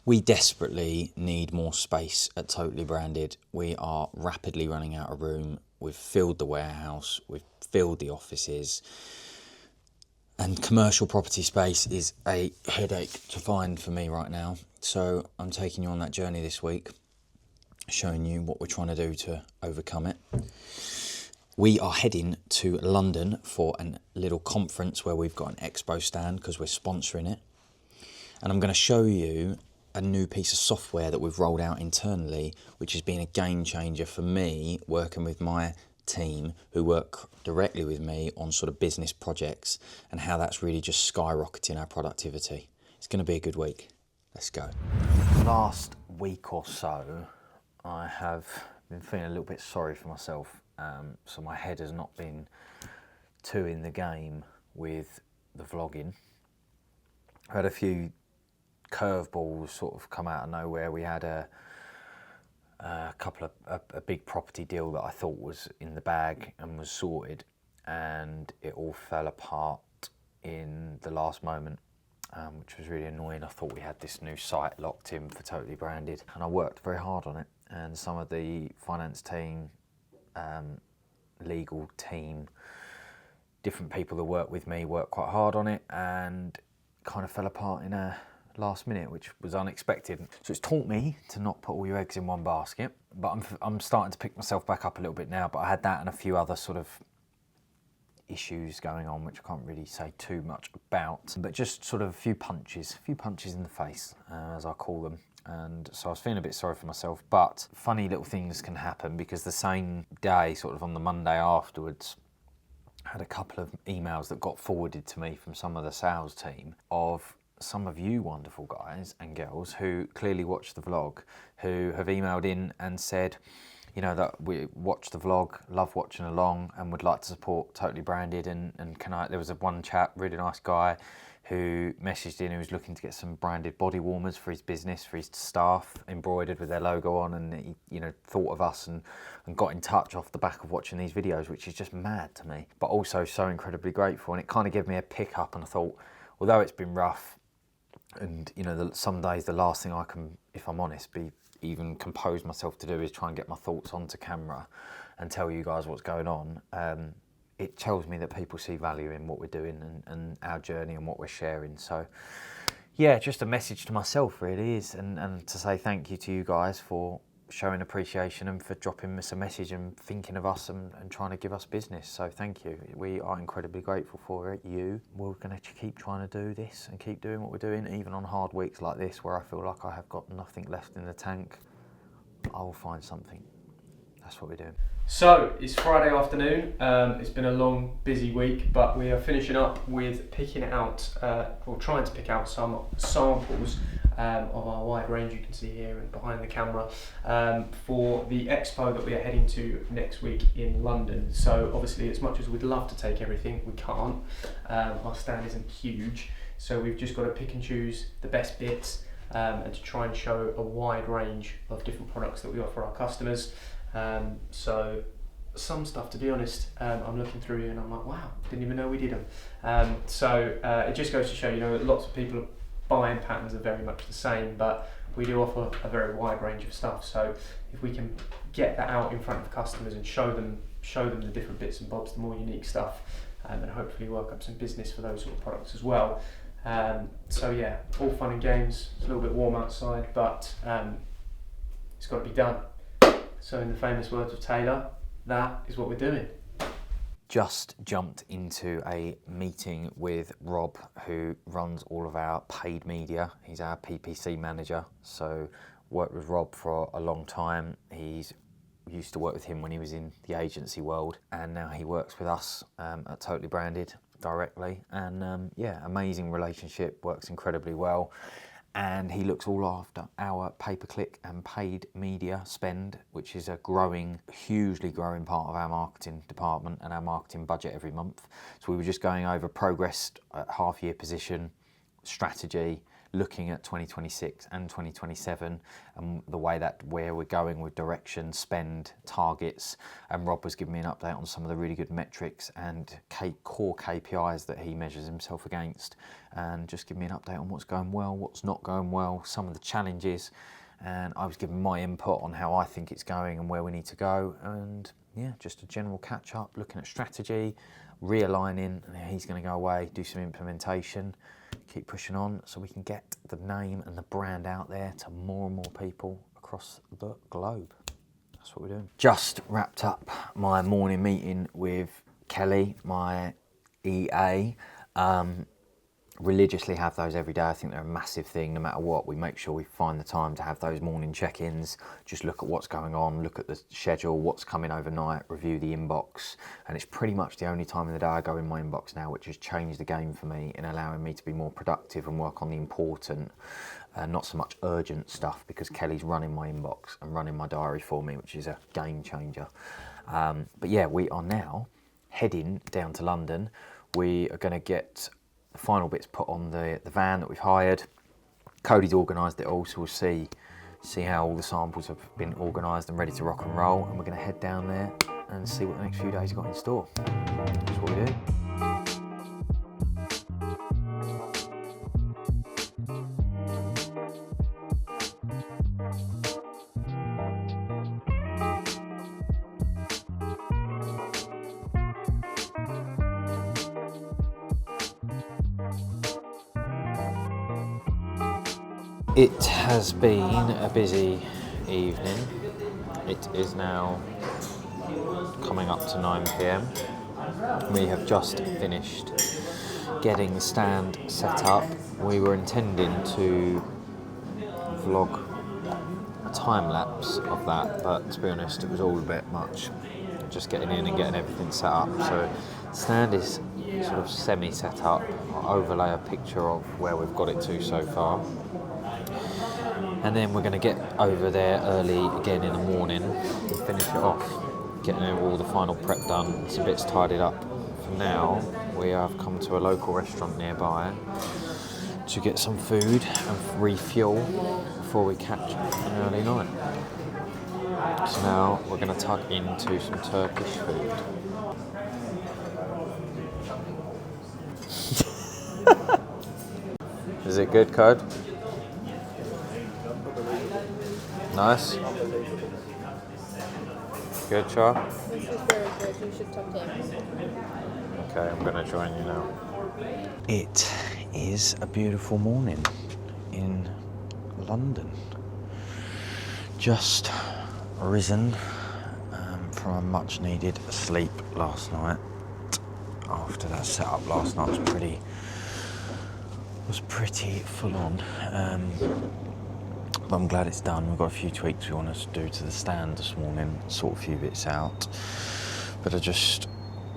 We desperately need more space at Totally Branded. We are rapidly running out of room. We've filled the warehouse, we've filled the offices, and commercial property space is a headache to find for me right now. So I'm taking you on that journey this week, showing you what we're trying to do to overcome it. We are heading to London for a little conference where we've got an expo stand because we're sponsoring it. And I'm going to show you a new piece of software that we've rolled out internally, which has been a game changer for me, working with my team who work directly with me on sort of business projects, and how that's really just skyrocketing our productivity. It's going to be a good week. Let's go. Last week or so, I have been feeling a little bit sorry for myself. So my head has not been too in the game with the vlogging. I had a few curveballs sort of come out of nowhere. We had a big property deal that I thought was in the bag and was sorted, and it all fell apart in the last moment, which was really annoying. I thought we had this new site locked in for Totally Branded, and I worked very hard on it, and some of the finance team, legal team, different people that work with me worked quite hard on it, and kind of fell apart in a last minute, which was unexpected. So it's taught me to not put all your eggs in one basket, but I'm starting to pick myself back up a little bit now. But I had that and a few other sort of issues going on, which I can't really say too much about, but just sort of a few punches in the face, as I call them. And so I was feeling a bit sorry for myself, but funny little things can happen, because the same day, sort of on the Monday afterwards, I had a couple of emails that got forwarded to me from some of the sales team of some of you wonderful guys and girls who clearly watched the vlog, who have emailed in and said, you know, that we watched the vlog, love watching along, and would like to support Totally Branded. And there was one chap, really nice guy, who messaged in, who was looking to get some branded body warmers for his business, for his staff, embroidered with their logo on, and he, you know, thought of us and got in touch off the back of watching these videos, which is just mad to me, but also so incredibly grateful. And it kind of gave me a pick up, and I thought, although it's been rough, and you know, some days the last thing I can, if I'm honest, even compose myself to do is try and get my thoughts onto camera and tell you guys what's going on. It tells me that people see value in what we're doing and our journey and what we're sharing. So yeah, just a message to myself really is, and to say thank you to you guys for showing appreciation and for dropping us a message and thinking of us and trying to give us business. So thank you. We are incredibly grateful for it. We're going to keep trying to do this and keep doing what we're doing, even on hard weeks like this where I feel like I have got nothing left in the tank. I will find something. That's what we're doing. So it's Friday afternoon. It's been a long, busy week, but we are finishing up with picking out, or trying to pick out some samples of our wide range you can see here and behind the camera, for the expo that we are heading to next week in London. So obviously, as much as we'd love to take everything, we can't. Our stand isn't huge, so we've just got to pick and choose the best bits, and to try and show a wide range of different products that we offer our customers. So some stuff, to be honest, I'm looking through and I'm like, wow, didn't even know we did them. So it just goes to show, you know, that lots of people buying patterns are very much the same, but we do offer a very wide range of stuff. So if we can get that out in front of customers and show them the different bits and bobs, the more unique stuff, and hopefully work up some business for those sort of products as well. So yeah, all fun and games. It's a little bit warm outside, but it's got to be done. So in the famous words of Taylor, that is what we're doing. Just jumped into a meeting with Rob, who runs all of our paid media. He's our PPC manager, so worked with Rob for a long time. He's used to work with him when he was in the agency world, and now he works with us at Totally Branded directly. And yeah, amazing relationship, works incredibly well. And he looks all after our pay-per-click and paid media spend, which is a hugely growing part of our marketing department and our marketing budget every month. So we were just going over progress at half-year position, strategy, looking at 2026 and 2027 and the way that where we're going with direction, spend, targets. And Rob was giving me an update on some of the really good metrics and core KPIs that he measures himself against, and just give me an update on what's going well, what's not going well, some of the challenges. And I was giving my input on how I think it's going and where we need to go. And yeah, just a general catch up, looking at strategy, realigning. And he's going to go away, do some implementation, keep pushing on so we can get the name and the brand out there to more and more people across the globe. That's what we're doing. Just wrapped up my morning meeting with Kelly, my EA. Religiously have those every day. I think they're a massive thing. No matter what, we make sure we find the time to have those morning check-ins, just look at what's going on, look at the schedule, what's coming overnight, review the inbox. And it's pretty much the only time in the day I go in my inbox now, which has changed the game for me in allowing me to be more productive and work on the important, not so much urgent stuff, because Kelly's running my inbox and running my diary for me, which is a game changer. But yeah, we are now heading down to London. We are going to get the final bits put on the van that we've hired. Cody's organised it all, so we'll see how all the samples have been organised and ready to rock and roll. And we're going to head down there and see what the next few days have got in store. That's what we do. It has been a busy evening. It is now coming up to 9 p.m. We have just finished getting the stand set up. We were intending to vlog a time lapse of that, but to be honest, it was all a bit much, just getting in and getting everything set up. So the stand is sort of semi set up. I'll overlay a picture of where we've got it to so far. And then we're going to get over there early again in the morning and finish it off, getting all the final prep done, some bits tidied up. For now, we have come to a local restaurant nearby to get some food and refuel before we catch an early night. So now we're going to tuck into some Turkish food. Is it good, Code? Nice. Good, Char? This is very good. You should tuck in. Okay, I'm going to join you now. It is a beautiful morning in London. Just risen from a much needed sleep last night. After that setup last night was pretty full on. But I'm glad it's done. We've got a few tweaks we want to do to the stand this morning, sort a few bits out. But I just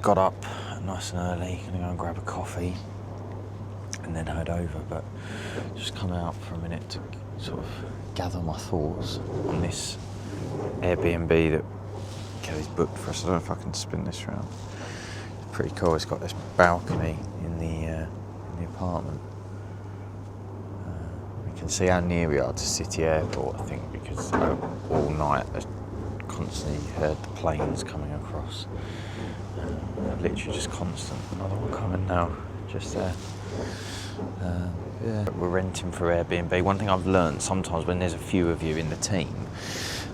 got up nice and early, gonna go and grab a coffee and then head over. But just come out for a minute to sort of gather my thoughts on this Airbnb that Kelly's booked for us. I don't know if I can spin this around. It's pretty cool. It's got this balcony in the apartment. You can see how near we are to City Airport, I think, because all night I've constantly heard the planes coming across. Literally just constant. Another one coming now, just there. Yeah. We're renting for Airbnb. One thing I've learned, sometimes when there's a few of you in the team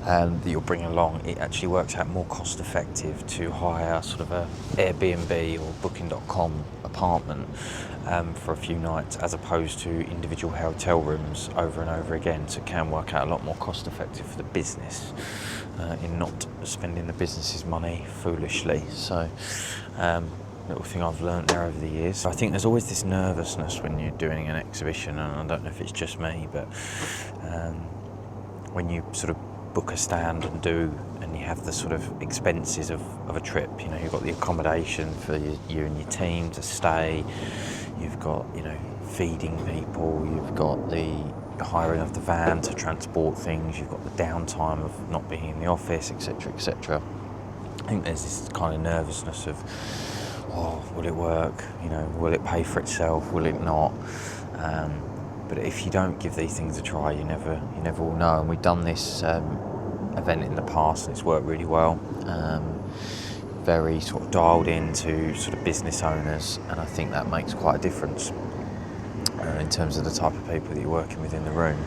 that you'll bring along, it actually works out more cost effective to hire sort of a Airbnb or booking.com apartment for a few nights, as opposed to individual hotel rooms over and over again. So it can work out a lot more cost effective for the business in not spending the business's money foolishly. So little thing I've learned there over the years. I think there's always this nervousness when you're doing an exhibition, and I don't know if it's just me, but when you sort of book a stand and you have the sort of expenses of a trip, you know, you've got the accommodation for you and your team to stay, you've got, you know, feeding people, you've got the hiring of the van to transport things, you've got the downtime of not being in the office, etc., etc. I think there's this kind of nervousness of, will it work? You know, will it pay for itself? Will it not? But if you don't give these things a try, you never will know. And we've done this event in the past and it's worked really well. Very sort of dialed into sort of business owners, and I think that makes quite a difference in terms of the type of people that you're working with in the room.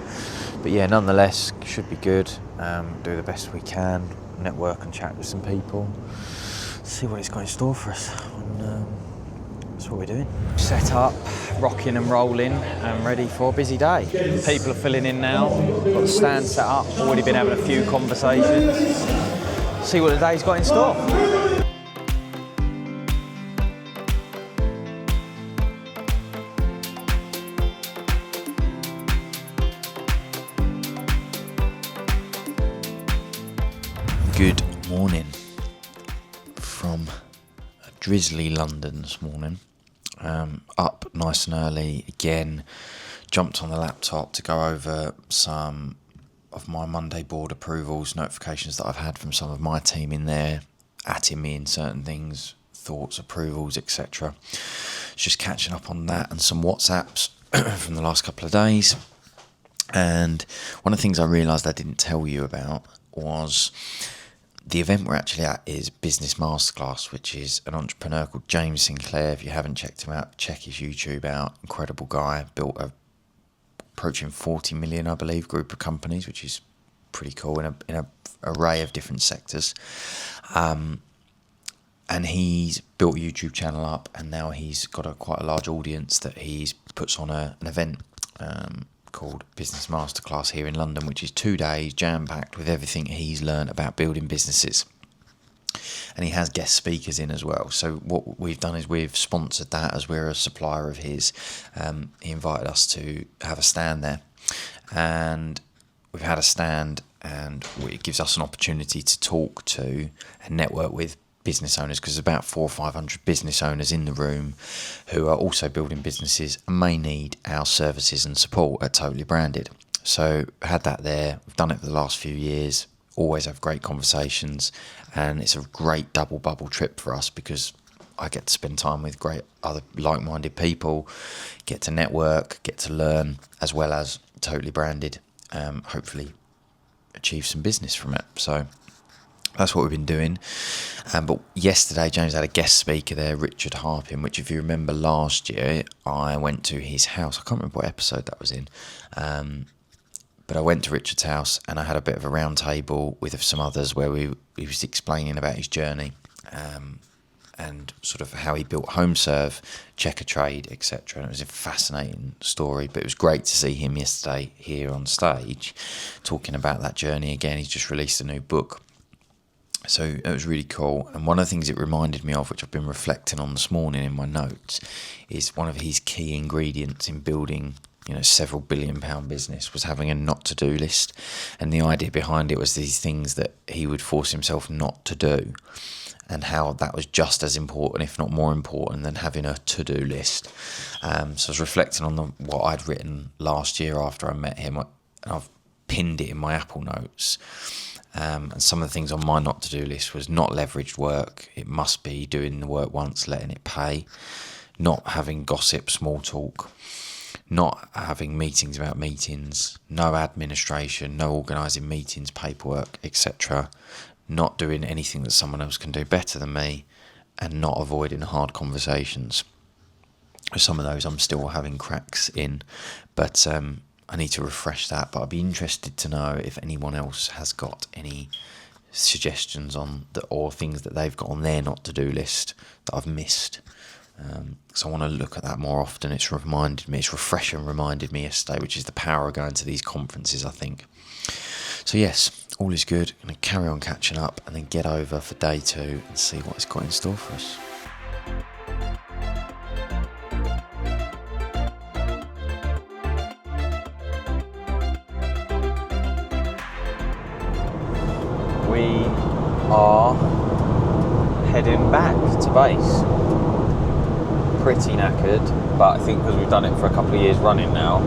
But yeah, nonetheless, should be good. Do the best we can, network and chat with some people, see what it's got in store for us. And, that's what we're doing. Set up, rocking and rolling, and ready for a busy day. People are filling in now. Got the stand set up. Already been having a few conversations. See what the day's got in store. Good morning from a drizzly London this morning. Up nice and early again, jumped on the laptop to go over some of my Monday board approvals, notifications that I've had from some of my team in there, atting me in certain things, thoughts, approvals, etc. Just catching up on that and some WhatsApps from the last couple of days. And one of the things I realised I didn't tell you about was the event we're actually at is Business Masterclass, which is an entrepreneur called James Sinclair. If you haven't checked him out, check his YouTube out. Incredible guy. Built approaching 40 million, I believe, group of companies, which is pretty cool in a array of different sectors. And he's built a YouTube channel up, and now he's got quite a large audience that he puts on an event called Business Masterclass here in London, which is 2 days jam-packed with everything he's learned about building businesses. And he has guest speakers in as well. So what we've done is we've sponsored that, as we're a supplier of his. He invited us to have a stand there, and we've had a stand, and it gives us an opportunity to talk to and network with business owners, because there's about 400 or 500 business owners in the room who are also building businesses and may need our services and support at Totally Branded. So had that there. We've done it for the last few years, always have great conversations, and it's a great double bubble trip for us because I get to spend time with great other like-minded people, get to network, get to learn, as well as Totally Branded, hopefully achieve some business from it. So that's what we've been doing. But yesterday, James had a guest speaker there, Richard Harpin, which, if you remember last year, I went to his house. I can't remember what episode that was in. But I went to Richard's house and I had a bit of a round table with some others where he was explaining about his journey and sort of how he built HomeServe, Checker Trade, etc. And it was a fascinating story. But it was great to see him yesterday here on stage talking about that journey again. He's just released a new book. So it was really cool. And one of the things it reminded me of, which I've been reflecting on this morning in my notes, is one of his key ingredients in building, several £billion business was having a not to do list. And the idea behind it was these things that he would force himself not to do, and how that was just as important, if not more important, than having a to-do list. So I was reflecting on what I'd written last year after I met him, and I've pinned it in my Apple Notes. And some of the things on my not to-do list was not leveraged work. It must be doing the work once, letting it pay. Not having gossip, small talk. Not having meetings about meetings. No administration, no organising meetings, paperwork, etc. Not doing anything that someone else can do better than me. And not avoiding hard conversations. Some of those I'm still having cracks in. But I need to refresh that, but I'd be interested to know if anyone else has got any suggestions on or things that they've got on their not-to-do list that I've missed. So I want to look at that more often. It's refreshed and reminded me yesterday, which is the power of going to these conferences, I think. So yes, all is good. I'm going to carry on catching up and then get over for day 2 and see what it's got in store for us. We are heading back to base. Pretty knackered, but I think because we've done it for a couple of years running now,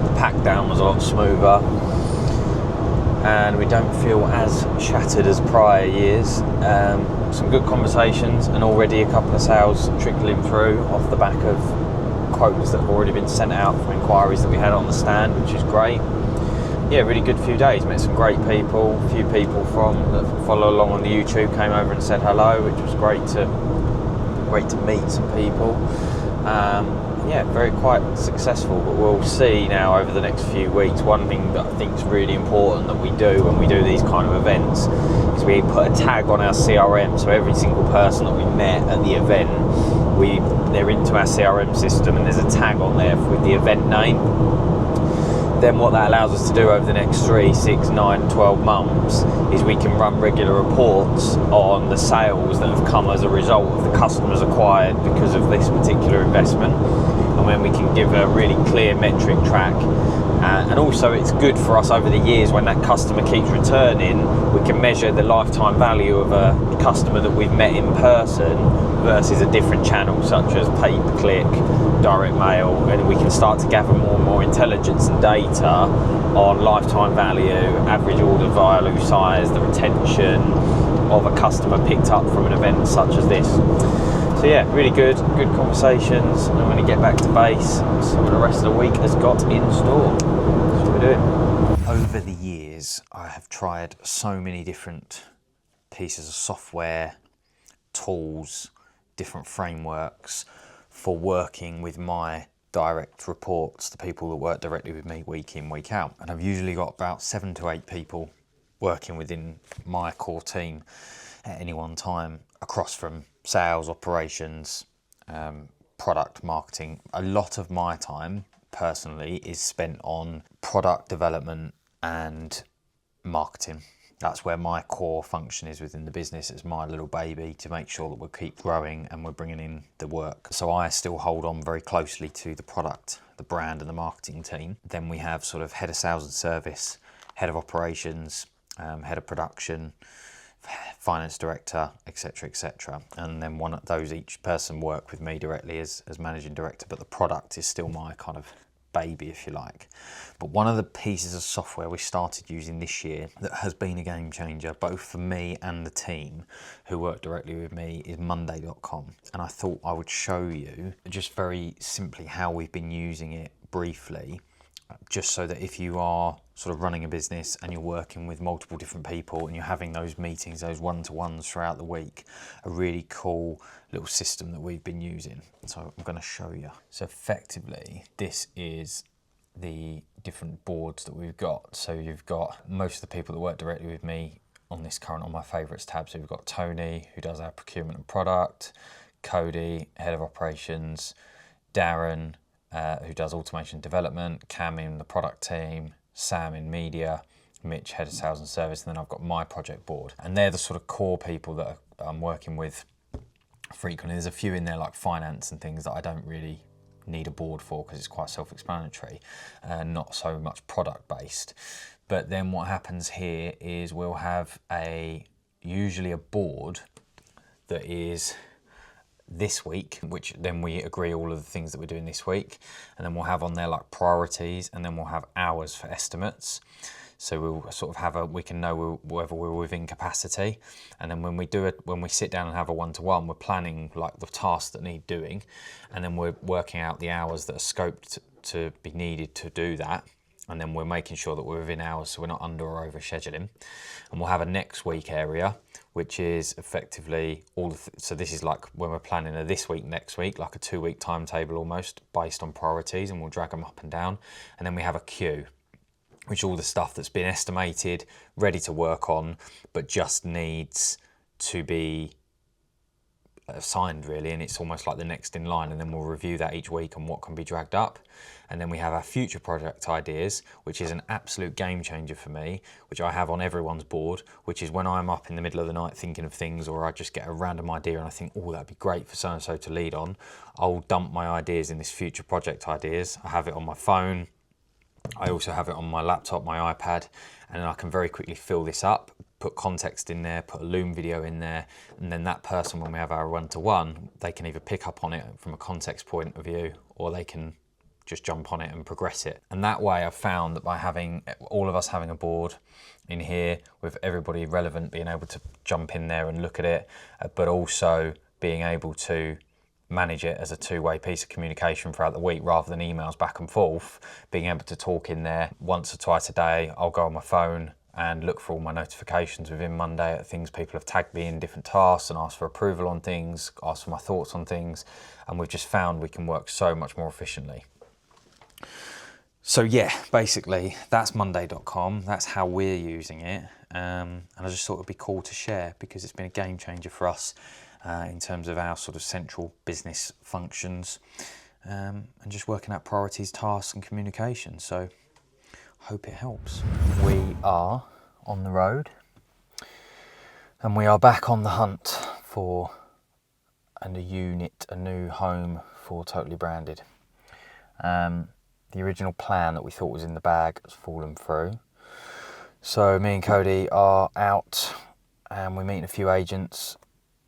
the pack down was a lot smoother and we don't feel as shattered as prior years. Some good conversations and already a couple of sales trickling through off the back of quotes that have already been sent out from inquiries that we had on the stand, which is great. Yeah, really good few days. Met some great people. A few people that follow along on the YouTube came over and said hello, which was great to meet some people. Yeah, very quite successful, but we'll see now over the next few weeks. One thing that I think is really important that we do when we do these kind of events is we put a tag on our CRM, so every single person that we met at the event, they're into our CRM system and there's a tag on there with the event name. Then what that allows us to do over the next 3, 6, 9, 12 months is we can run regular reports on the sales that have come as a result of the customers acquired because of this particular investment, and then we can give a really clear metric track. And also it's good for us over the years when that customer keeps returning, we can measure the lifetime value of a customer that we've met in person versus a different channel such as pay-per-click, direct mail, and we can start to gather more and more intelligence and data on lifetime value, average order value size, the retention of a customer picked up from an event such as this. So yeah, really good conversations. I'm going to get back to base. So the rest of the week has got in store. That's what we're doing. Over the years, I have tried so many different pieces of software, tools, different frameworks for working with my direct reports, the people that work directly with me week in, week out. And I've usually got about 7 to 8 people working within my core team at any one time, across from sales, operations, product marketing. A lot of my time personally is spent on product development and marketing. That's where my core function is within the business. It's my little baby to make sure that we'll keep growing and we're bringing in the work. So I still hold on very closely to the product, the brand and the marketing team. Then we have sort of head of sales and service, head of operations, head of production, finance director, etc., etc. And then one of those, each person work with me directly as managing director, but the product is still my kind of baby, if you like. But one of the pieces of software we started using this year that has been a game changer, both for me and the team who work directly with me, is Monday.com. And I thought I would show you just very simply how we've been using it briefly, just so that if you are sort of running a business and you're working with multiple different people and you're having those meetings, those one-to-ones throughout the week, a really cool little system that we've been using. So I'm going to show you. So effectively, this is the different boards that we've got. So you've got most of the people that work directly with me on this current, on my favourites tab. So we've got Tony, who does our procurement and product, Cody, head of operations, Darren, who does automation development, Cam in the product team, Sam in media, Mitch, head of sales and service, and then I've got my project board. And they're the sort of core people that I'm working with frequently. There's a few in there like finance and things that I don't really need a board for because it's quite self-explanatory and not so much product based. But then what happens here is we'll have usually a board that is this week, which then we agree all of the things that we're doing this week, and then we'll have on there like priorities, and then we'll have hours for estimates. So we'll sort of we can know whether we're within capacity, and then when we sit down and have a one-to-one, we're planning like the tasks that need doing, and then we're working out the hours that are scoped to be needed to do that, and then we're making sure that we're within hours so we're not under or over scheduling. And we'll have a next week area, which is effectively so this is like when we're planning a this week, next week, like a 2-week timetable almost based on priorities, and we'll drag them up and down. And then we have a queue, which is all the stuff that's been estimated, ready to work on, but just needs to be assigned really, and it's almost like the next in line, and then we'll review that each week on what can be dragged up. And then we have our future project ideas, which is an absolute game changer for me, which I have on everyone's board, which is when I'm up in the middle of the night thinking of things, or I just get a random idea and I think, oh, that'd be great for so-and-so to lead on, I'll dump my ideas in this future project ideas. I have it on my phone, I also have it on my laptop, my iPad, and then I can very quickly fill this up, put context in there, put a Loom video in there, and then that person, when we have our one-to-one, they can either pick up on it from a context point of view, or they can just jump on it and progress it. And that way I've found that by having all of us having a board in here with everybody relevant being able to jump in there and look at it, but also being able to manage it as a two-way piece of communication throughout the week rather than emails back and forth, being able to talk in there once or twice a day. I'll go on my phone and look for all my notifications within Monday at things people have tagged me in different tasks and ask for approval on things, ask for my thoughts on things, and we've just found we can work so much more efficiently. So yeah, basically that's monday.com, that's how we're using it, and I just thought it'd be cool to share because it's been a game changer for us in terms of our sort of central business functions and just working out priorities, tasks and communication. So hope it helps. We are on the road and we are back on the hunt for a new home for Totally Branded. The original plan that we thought was in the bag has fallen through. So me and Cody are out and we're meeting a few agents,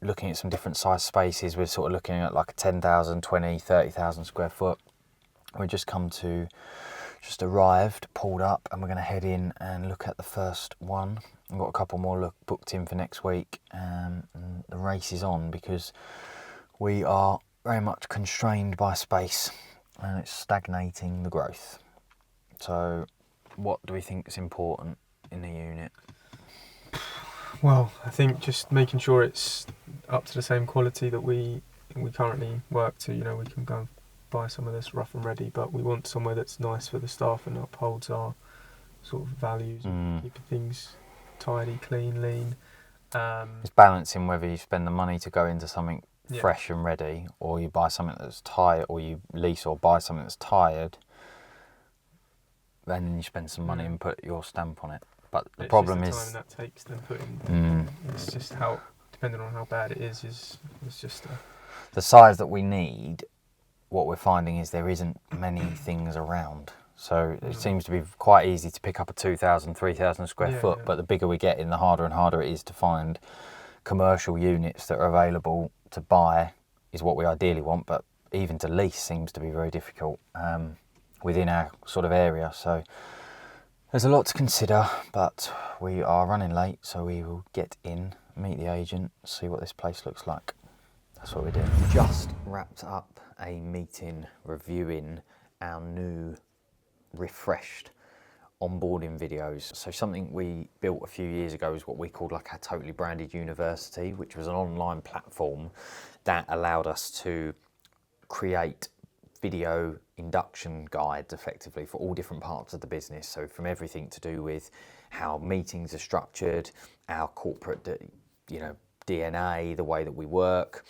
looking at some different size spaces. We're sort of looking at like a 10,000, 20, 30,000 square foot. We just arrived, pulled up, and we're going to head in and look at the first one. I've got a couple more booked in for next week, and the race is on because we are very much constrained by space and it's stagnating the growth. So what do we think is important in the unit? Well, I think just making sure it's up to the same quality that we currently work to. You know, we can go and buy some of this rough and ready, but we want somewhere that's nice for the staff and upholds our sort of values, and keeping things tidy, clean, lean. It's balancing whether you spend the money to go into something fresh and ready, or you buy something that's tired, or you lease or buy something that's tired, and then you spend some money and put your stamp on it. But the problem is the time that takes them putting. It's just how, depending on how bad it is it's just the size that we need. What we're finding is there isn't many things around. So it seems to be quite easy to pick up a 2,000, 3,000 square foot, but the bigger we get in, the harder and harder it is to find commercial units that are available to buy is what we ideally want, but even to lease seems to be very difficult within our sort of area. So there's a lot to consider, but we are running late, so we will get in, meet the agent, see what this place looks like. That's what we're doing. Just wrapped up a meeting reviewing our new refreshed onboarding videos. So something we built a few years ago is what we called like our Totally Branded University, which was an online platform that allowed us to create video induction guides effectively for all different parts of the business. So from everything to do with how meetings are structured, our corporate DNA, the way that we work,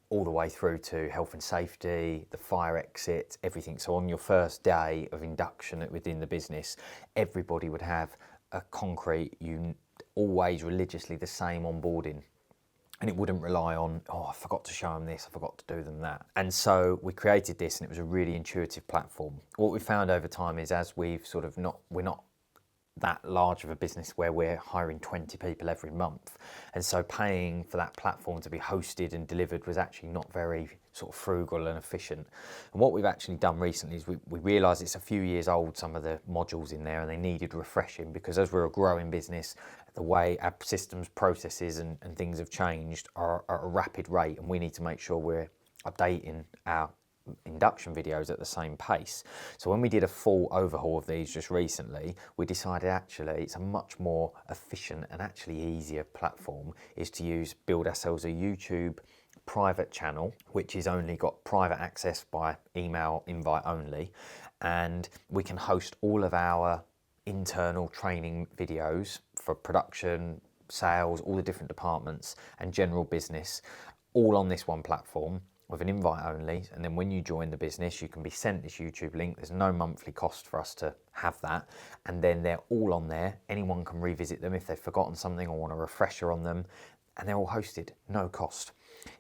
all the way through to health and safety, the fire exit, everything. So on your first day of induction within the business, everybody would have a concrete, always religiously the same onboarding. And it wouldn't rely on, I forgot to show them this, I forgot to do them that. And so we created this and it was a really intuitive platform. What we found over time is as we're not that large of a business where we're hiring 20 people every month. And so paying for that platform to be hosted and delivered was actually not very sort of frugal and efficient. And what we've actually done recently is we realised it's a few years old, some of the modules in there, and they needed refreshing because as we're a growing business, the way our systems, processes and things have changed are at a rapid rate, and we need to make sure we're updating our induction videos at the same pace. So when we did a full overhaul of these just recently, we decided actually it's a much more efficient and actually easier platform is to build ourselves a YouTube private channel, which is only got private access by email invite only, and we can host all of our internal training videos for production, sales, all the different departments and general business, all on this one platform with an invite only. And then when you join the business, you can be sent this YouTube link. There's no monthly cost for us to have that. And then they're all on there. Anyone can revisit them if they've forgotten something or want a refresher on them. And they're all hosted, no cost.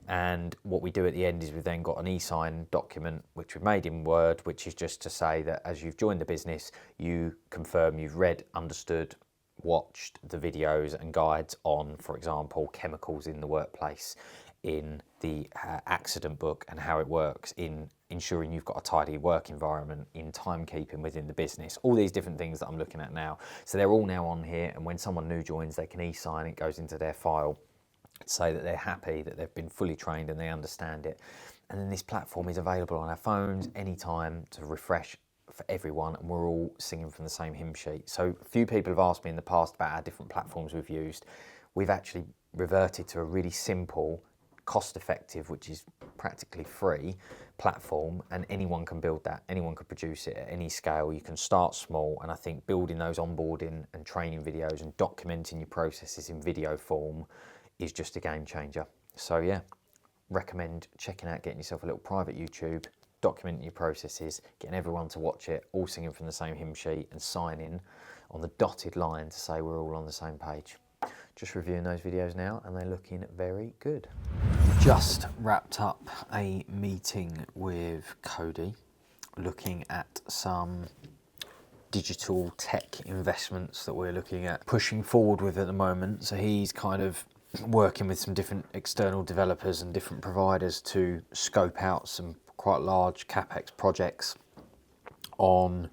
And what we do at the end is we've then got an e-sign document, which we've made in Word, which is just to say that as you've joined the business, you confirm you've read, understood, watched the videos and guides on, for example, chemicals in the workplace, in the accident book and how it works, in ensuring you've got a tidy work environment, in timekeeping within the business, all these different things that I'm looking at now. So they're all now on here, and when someone new joins, they can e-sign, it goes into their file, say that they're happy, that they've been fully trained and they understand it. And then this platform is available on our phones anytime to refresh for everyone, and we're all singing from the same hymn sheet. So a few people have asked me in the past about our different platforms we've used. We've actually reverted to a really simple, cost-effective, which is practically free platform, and anyone can build that. Anyone can produce it at any scale. You can start small, and I think building those onboarding and training videos and documenting your processes in video form is just a game changer. So yeah, recommend checking out, getting yourself a little private YouTube, documenting your processes, getting everyone to watch it, all singing from the same hymn sheet, and signing on the dotted line to say we're all on the same page. Just reviewing those videos now, and they're looking very good. Just wrapped up a meeting with Cody, looking at some digital tech investments that we're looking at pushing forward with at the moment. So he's kind of working with some different external developers and different providers to scope out some quite large capex projects on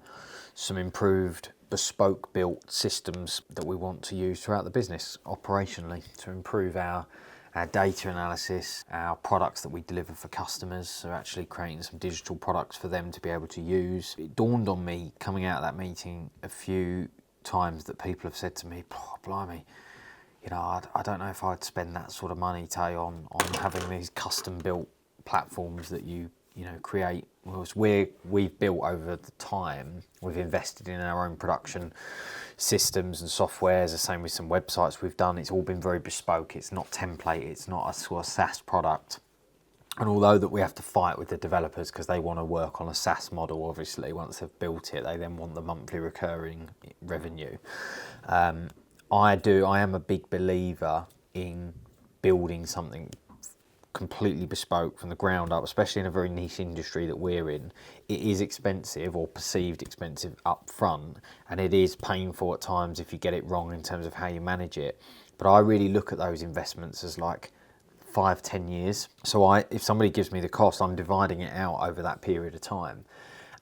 some improved bespoke built systems that we want to use throughout the business operationally to improve our data analysis, our products that we deliver for customers, so actually creating some digital products for them to be able to use. It dawned on me coming out of that meeting a few times that people have said to me, oh, blimey, you know, I don't know if I'd spend that sort of money, Tay, on having these custom built platforms that you create. We've built over the time, we've invested in our own production systems and softwares, the same with some websites we've done. It's all been very bespoke. It's not template, it's not a sort of SaaS product. And although that we have to fight with the developers because they want to work on a SaaS model, obviously, once they've built it, they then want the monthly recurring revenue. I am a big believer in building something completely bespoke from the ground up, especially in a very niche industry that we're in. It is expensive, or perceived expensive, up front, and it is painful at times if you get it wrong in terms of how you manage it. But I really look at those investments as like 5-10 years. So if somebody gives me the cost, I'm dividing it out over that period of time,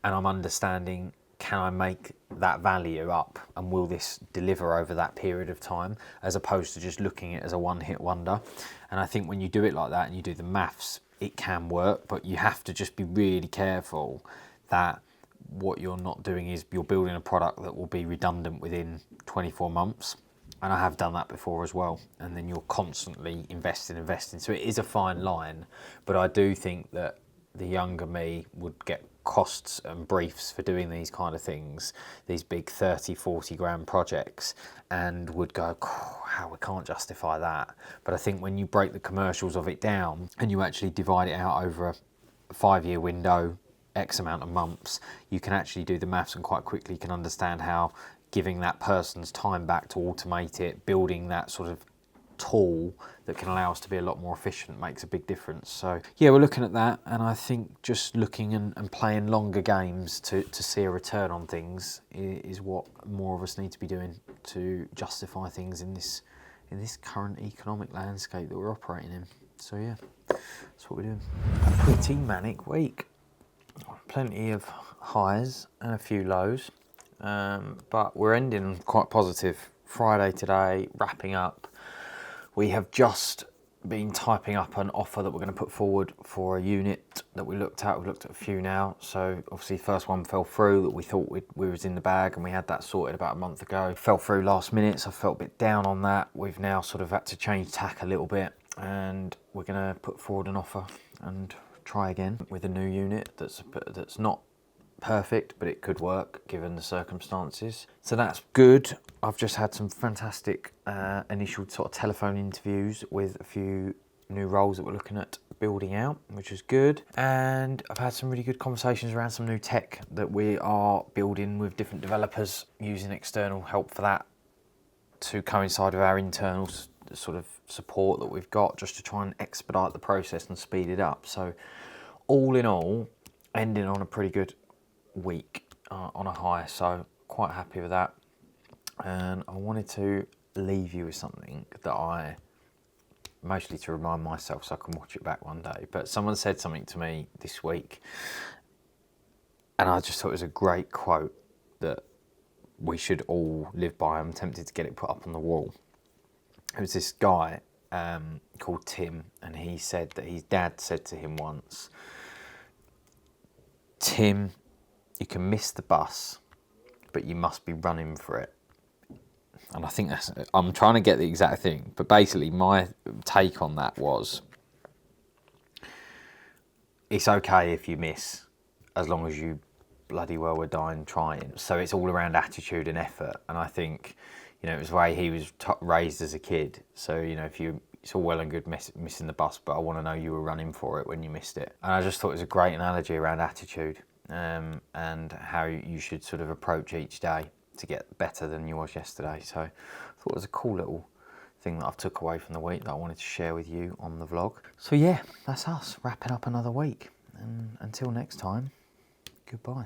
and I'm understanding, can I make that value up, and will this deliver over that period of time, as opposed to just looking at it as a one-hit wonder. And I think when you do it like that and you do the maths, it can work, but you have to just be really careful that what you're not doing is you're building a product that will be redundant within 24 months. And I have done that before as well. And then you're constantly investing. So it is a fine line, but I do think that the younger me would get costs and briefs for doing these kind of things, these big 30-40 grand projects, and would go, how we can't justify that. But I think when you break the commercials of it down and you actually divide it out over a 5-year window, X amount of months, you can actually do the maths and quite quickly can understand how giving that person's time back to automate it, building that sort of tool that can allow us to be a lot more efficient makes a big difference. So yeah, we're looking at that, and I think just looking and playing longer games to see a return on things is what more of us need to be doing to justify things in this current economic landscape that we're operating in. So yeah, that's what we're doing. A pretty manic week. Plenty of highs and a few lows, but we're ending quite positive. Friday today, wrapping up. We have just been typing up an offer that we're going to put forward for a unit that we looked at. We've looked at a few now. So obviously first one fell through that we thought we was in the bag, and we had that sorted about a month ago. Fell through last minute, so I felt a bit down on that. We've now sort of had to change tack a little bit, and we're going to put forward an offer and try again with a new unit that's not perfect, but it could work given the circumstances. So that's good. I've just had some fantastic initial sort of telephone interviews with a few new roles that we're looking at building out, which is good. And I've had some really good conversations around some new tech that we are building with different developers, using external help for that to coincide with our internal sort of support that we've got, just to try and expedite the process and speed it up. So all in all, ending on a pretty good week on a high, so quite happy with that. And I wanted to leave you with something that I, mostly to remind myself so I can watch it back one day, but someone said something to me this week and I just thought it was a great quote that we should all live by. I'm tempted to get it put up on the wall. It was this guy called Tim, and he said that his dad said to him once, "Tim, you can miss the bus, but you must be running for it." And I think I'm trying to get the exact thing, but basically my take on that was, it's okay if you miss, as long as you bloody well were dying trying. So it's all around attitude and effort. And I think, it was the way he was raised as a kid. So, it's all well and good missing the bus, but I want to know you were running for it when you missed it. And I just thought it was a great analogy around attitude, and how you should sort of approach each day to get better than you was yesterday. So I thought it was a cool little thing that I've took away from the week that I wanted to share with you on the vlog. So yeah, that's us wrapping up another week. And until next time, goodbye.